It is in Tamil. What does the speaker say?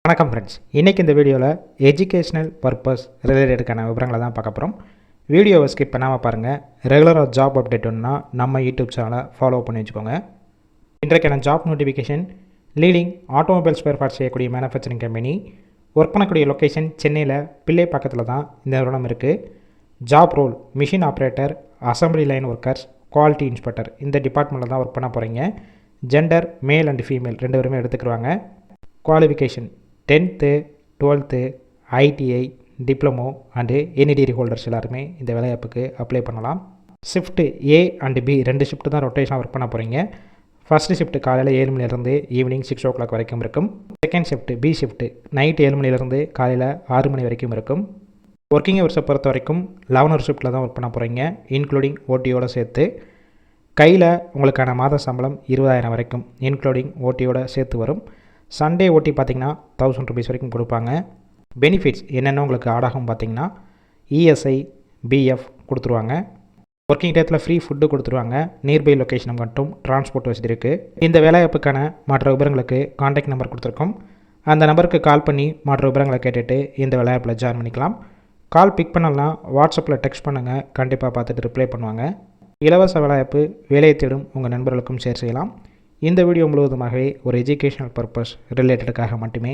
வணக்கம் ஃப்ரெண்ட்ஸ், இன்றைக்கி இந்த வீடியோவில் எஜுகேஷ்னல் பர்பஸ் ரிலேட்டடுக்கான விவரங்களை தான் பார்க்க போகிறோம். வீடியோவை ஸ்கிப் பண்ணாமல் பாருங்கள். ரெகுலராக ஜாப் அப்டேட் ஒன்றுனா நம்ம யூடியூப் சேனலை ஃபாலோ பண்ணி வச்சுக்கோங்க. இன்றைக்கான job notification leading automobile spare parts செய்யக்கூடிய மேனுஃபேக்சரிங் கம்பெனி. ஒர்க் பண்ணக்கூடிய லொக்கேஷன் சென்னையில் பிள்ளை பக்கத்தில் தான் இந்த நிறுவனம் இருக்குது. Job role machine operator, assembly line workers, quality inspector இந்த டிபார்ட்மெண்ட்டில் தான் ஒர்க் பண்ண போகிறீங்க. ஜெண்டர் மேல் அண்ட் ஃபீமேல் ரெண்டு பேருமே எடுத்துக்கிடுவாங்க. Qualification 10th 12th ITI diploma and any degree holders எல்லாருமே இந்த வேலைவாய்ப்புக்கு அப்ளை பண்ணலாம். ஷிஃப்ட்டு ஏ அண்டு பி ரெண்டு ஷிஃப்ட்டு தான் ரொட்டேஷனாக ஒர்க் பண்ண போகிறீங்க. ஃபஸ்ட்டு ஷிஃப்ட்டு காலையில் 7 மணிலேருந்து ஈவினிங் 6 o'clock வரைக்கும் இருக்கும். Second shift B shift night 7 மணிலேருந்து காலையில் 6 மணி வரைக்கும் இருக்கும். ஒர்க்கிங் ஹவர்ஸை பொறுத்த வரைக்கும் 11 hour ஷிஃப்ட்டில் தான் ஒர்க் பண்ண போகிறீங்க, இன்க்ளூடிங் ஓடியோடு சேர்த்து. கையில் உங்களுக்கான மாத சம்பளம் 20,000 வரைக்கும் இன்க்ளூடிங் ஓடியோடு சேர்த்து வரும். சண்டே ஓட்டி பார்த்திங்கன்னா 1000 rupees வரைக்கும் கொடுப்பாங்க. பெனிஃபிட்ஸ் என்னென்ன உங்களுக்கு ஆடாகும் பார்த்திங்கன்னா இஎஸ்ஐ, பிஎஃப் கொடுத்துருவாங்க. ஒர்க்கிங் டேத்தில் ஃப்ரீ ஃபுட்டு கொடுத்துருவாங்க. நியர்பை லொக்கேஷன் மட்டும் டிரான்ஸ்போர்ட் வசதி இருக்குது. இந்த வேலைவாய்ப்புக்கான மற்ற விவரங்களுக்கு கான்டாக்ட் நம்பர் கொடுத்துருக்கோம். அந்த நம்பருக்கு கால் பண்ணி மற்ற விவரங்களை கேட்டுட்டு இந்த வேலைவாய்ப்பில் ஜாயின் பண்ணிக்கலாம். கால் பிக் பண்ணலாம், வாட்ஸ்அப்பில் டெக்ஸ்ட் பண்ணுங்கள், கண்டிப்பாக பார்த்துட்டு ரிப்ளை பண்ணுவாங்க. இலவச வேலைவாய்ப்பு வேலையை தேடும் உங்கள் நண்பர்களுக்கும் ஷேர் செய்யலாம். இந்த வீடியோ முழுவதுமாகவே ஒரு எஜுகேஷனல் பர்பஸ் ரிலேட்டடுக்காக மட்டுமே.